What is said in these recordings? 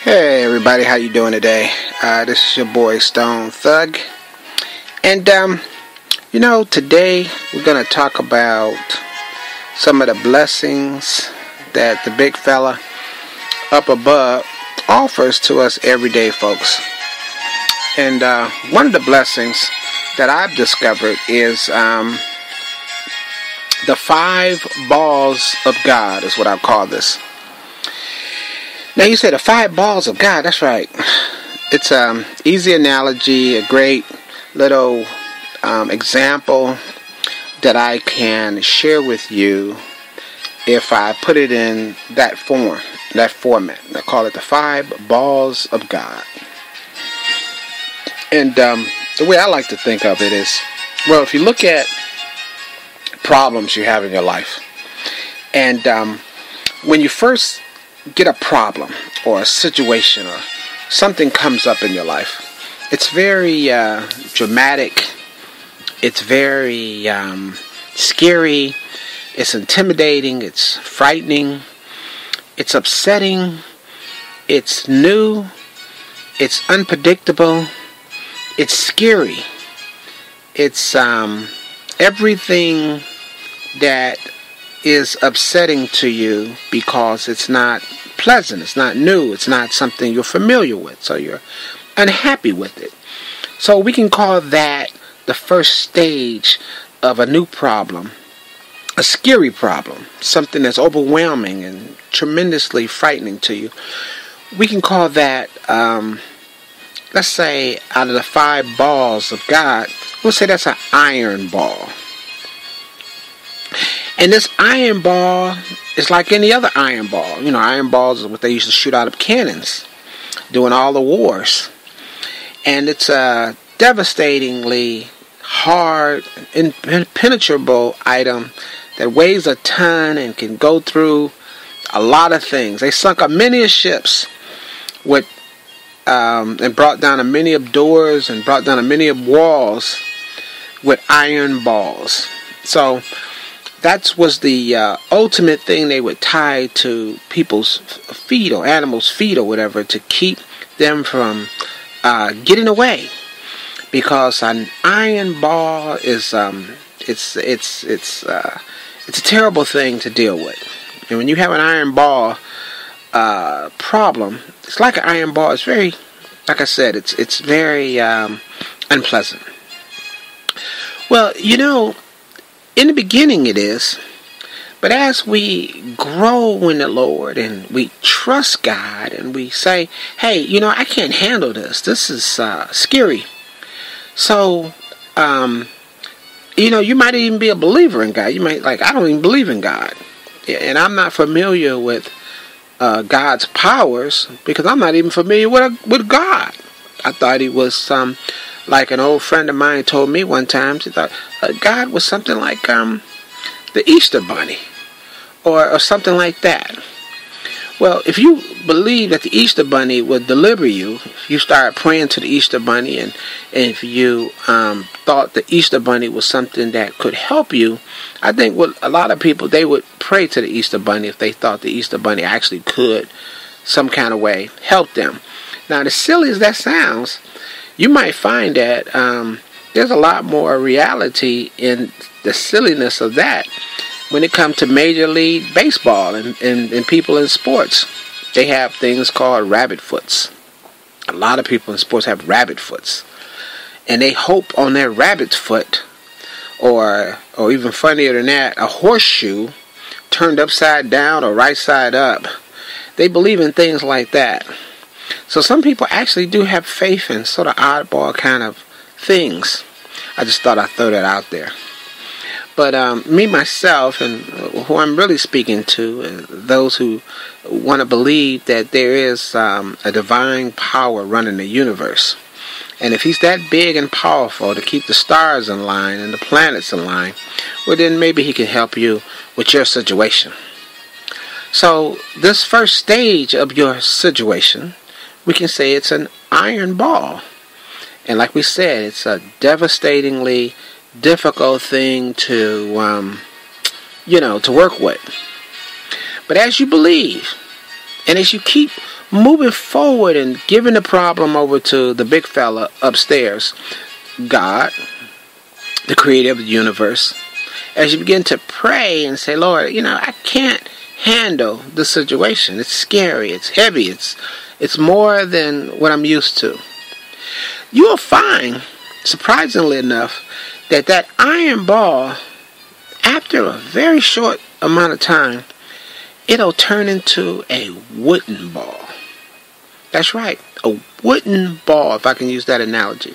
Hey everybody, how you doing today? This is your boy Stone Thug, and today we're gonna talk about some of the blessings that the big fella up above offers to us every day, folks. And one of the blessings that I've discovered is the 5 balls of God is what I call this. Now you say the 5 balls of God, that's right. It's an easy analogy, a great little example that I can share with you if I put it in that form, that format. I call it the 5 balls of God. And the way I like to think of it is, well, if you look at problems you have in your life, and when you first get a problem or a situation or something comes up in your life, it's very dramatic, it's very scary, it's intimidating, it's frightening, it's upsetting, it's new, it's unpredictable, it's scary, it's everything that is upsetting to you because it's not pleasant, it's not new, it's not something you're familiar with, so you're unhappy with it. So we can call that the first stage of a new problem, a scary problem, something that's overwhelming and tremendously frightening to you. We can call that, let's say, out of the 5 balls of God, we'll say that's an iron ball. And this iron ball is like any other iron ball. You know, iron balls is what they used to shoot out of cannons during all the wars. And it's a devastatingly hard, impenetrable item that weighs a ton and can go through a lot of things. They sunk up many ships with and brought down many of doors and brought down many of walls with iron balls. So that was the ultimate thing they would tie to people's feet or animals' feet or whatever to keep them from getting away. Because an iron ball is it's a terrible thing to deal with. And when you have an iron ball problem, it's like an iron ball. It's very, like I said, it's very unpleasant. Well, in the beginning it is, but as we grow in the Lord and we trust God and we say, hey, I can't handle this. This is scary. So, you might even be a believer in God. You might I don't even believe in God. And I'm not familiar with God's powers because I'm not even familiar with God. I thought he was like an old friend of mine told me one time. She thought God was something like the Easter Bunny or something like that. Well, if you believe that the Easter Bunny would deliver you, if you start praying to the Easter Bunny and if you thought the Easter Bunny was something that could help you, I think what a lot of people, they would pray to the Easter Bunny if they thought the Easter Bunny actually could some kind of way help them. Now, as silly as that sounds, you might find that there's a lot more reality in the silliness of that when it comes to Major League Baseball and people in sports. They have things called rabbit foots. A lot of people in sports have rabbit foots. And they hope on their rabbit's foot, or even funnier than that, a horseshoe turned upside down or right side up. They believe in things like that. So some people actually do have faith in sort of oddball kind of things. I just thought I'd throw that out there. But me, myself, and who I'm really speaking to, those who want to believe that there is a divine power running the universe. And if he's that big and powerful to keep the stars in line and the planets in line, well then maybe he can help you with your situation. So this first stage of your situation, we can say it's an iron ball. And like we said, it's a devastatingly difficult thing to work with. But as you believe, And as you keep moving forward and giving the problem over to the big fella upstairs, God, the creator of the universe, as you begin to pray and say, Lord, I can't handle the situation. It's scary. It's heavy. It's more than what I'm used to. You'll find, surprisingly enough, that iron ball, after a very short amount of time, it'll turn into a wooden ball. That's right, a wooden ball, if I can use that analogy.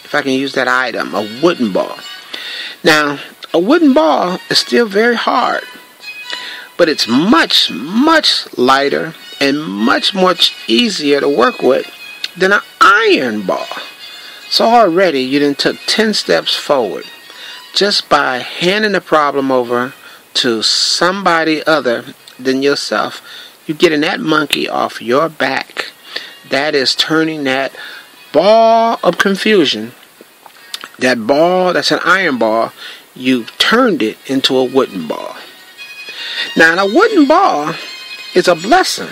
If I can use that item, a wooden ball. Now, a wooden ball is still very hard, but it's much, much lighter and much easier to work with than an iron ball. So already you done took 10 steps forward just by handing the problem over to somebody other than yourself. You're getting that monkey off your back. That is turning that ball of confusion, that ball that's an iron ball, you turned it into a wooden ball. Now, a wooden ball is a blessing,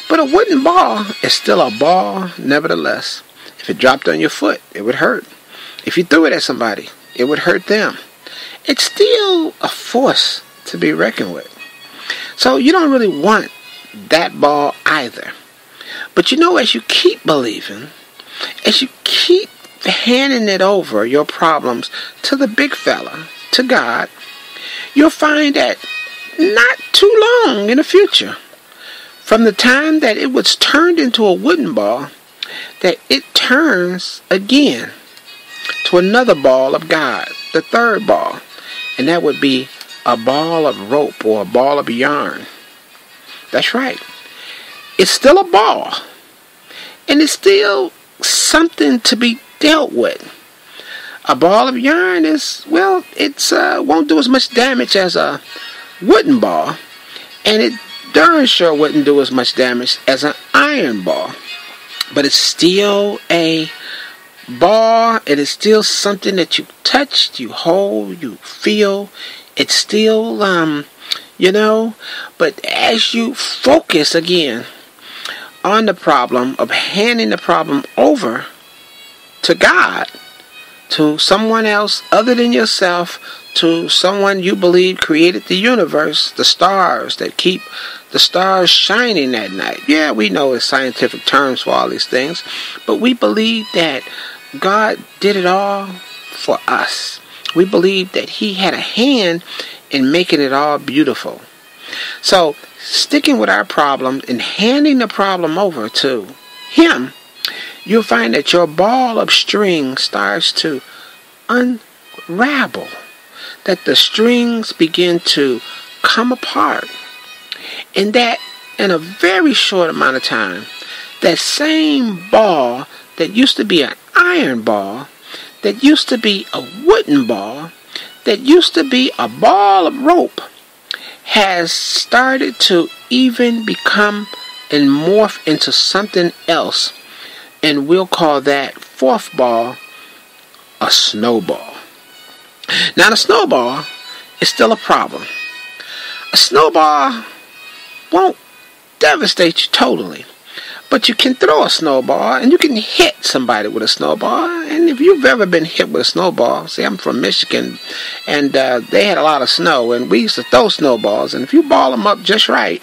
but a wooden ball is still a ball nevertheless. If it dropped on your foot, it would hurt. If you threw it at somebody, it would hurt them. It's still a force to be reckoned with. So you don't really want that ball either. But as you keep believing, as you keep handing it over, your problems, to the big fella, to God, you'll find that not too long in the future, from the time that it was turned into a wooden ball, that it turns again to another ball of God, the third ball, and that would be a ball of rope or a ball of yarn. That's right. It's still a ball, and it's still something to be dealt with. A ball of yarn is, it's won't do as much damage as a wooden ball, and it darn sure wouldn't do as much damage as an iron ball. But it's still a ball. It is still something that you touch, you hold, you feel. It's still, but as you focus again on the problem of handing the problem over to God, to someone else other than yourself, to someone you believe created the universe, the stars that keep the stars shining at night. Yeah, we know it's scientific terms for all these things, but we believe that God did it all for us. We believe that He had a hand in making it all beautiful. So, sticking with our problem and handing the problem over to Him, you'll find that your ball of string starts to unravel, that the strings begin to come apart, and that in a very short amount of time, that same ball that used to be an iron ball, that used to be a wooden ball, that used to be a ball of rope, has started to even become and morph into something else, and we'll call that fourth ball a snowball. Now, the snowball is still a problem. A snowball won't devastate you totally, but you can throw a snowball and you can hit somebody with a snowball. And if you've ever been hit with a snowball, see, I'm from Michigan, and they had a lot of snow, and we used to throw snowballs, and if you ball them up just right,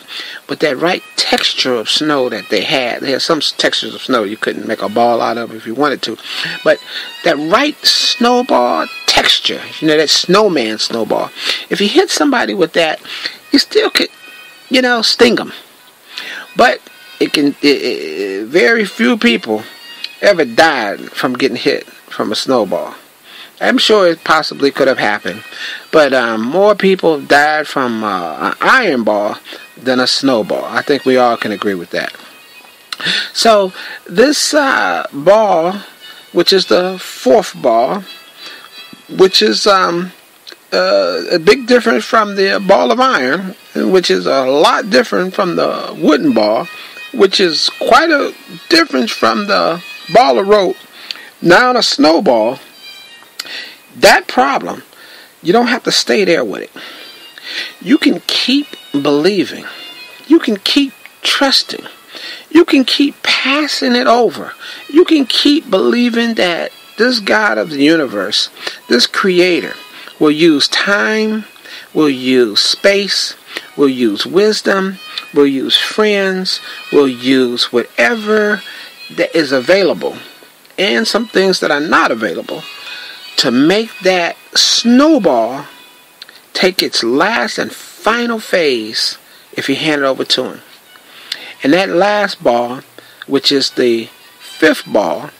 with that right texture of snow that they had some textures of snow you couldn't make a ball out of if you wanted to, but that right snowball texture, that snowman snowball, if you hit somebody with that, you still could, sting them. But very few people ever died from getting hit from a snowball. I'm sure it possibly could have happened, but more people died from an iron ball than a snowball. I think we all can agree with that. So this ball, which is the fourth ball, which is a big difference from the ball of iron, which is a lot different from the wooden ball, which is quite a difference from the ball of rope. Now the snowball, that problem, you don't have to stay there with it. You can keep believing. You can keep trusting. You can keep passing it over. You can keep believing that this God of the universe, this creator, will use time, will use space, will use wisdom, will use friends, will use whatever that is available, and some things that are not available, to make that snowball take its last and final phase if you hand it over to him. And that last ball, which is the fifth ball,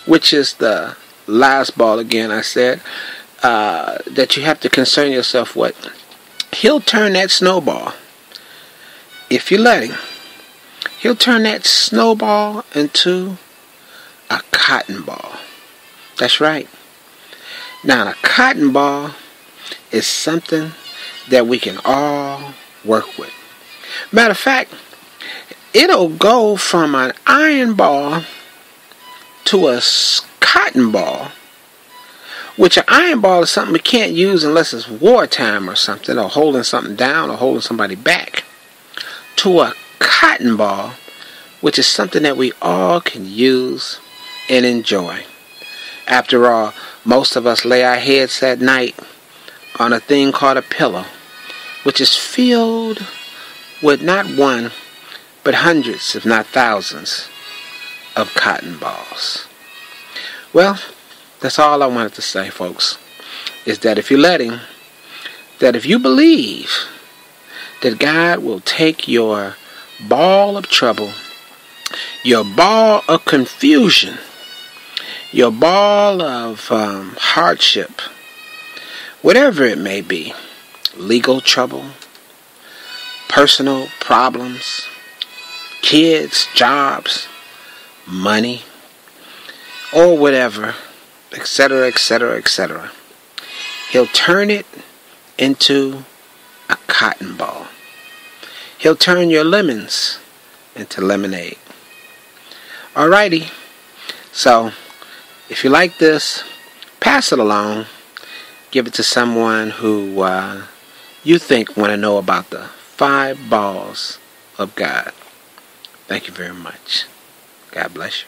which is the last ball again, I said, that you have to concern yourself with, he'll turn that snowball, if you let him, he'll turn that snowball into a cotton ball. That's right. Now, a cotton ball is something that we can all work with. Matter of fact, it'll go from an iron ball to a cotton ball, which an iron ball is something we can't use unless it's wartime or something, or holding something down or holding somebody back, to a cotton ball, which is something that we all can use and enjoy. After all, most of us lay our heads at night on a thing called a pillow, which is filled with not one, but hundreds, if not thousands, of cotton balls. Well, that's all I wanted to say, folks, is that if you let him, that if you believe that God will take your ball of trouble, your ball of confusion, your ball of hardship, whatever it may be, legal trouble, personal problems, kids, jobs, money, or whatever, etc., etc., etc. He'll turn it into a cotton ball. He'll turn your lemons into lemonade. Alrighty. So, if you like this, pass it along. Give it to someone who you think want to know about the 5 balls of God. Thank you very much. God bless you.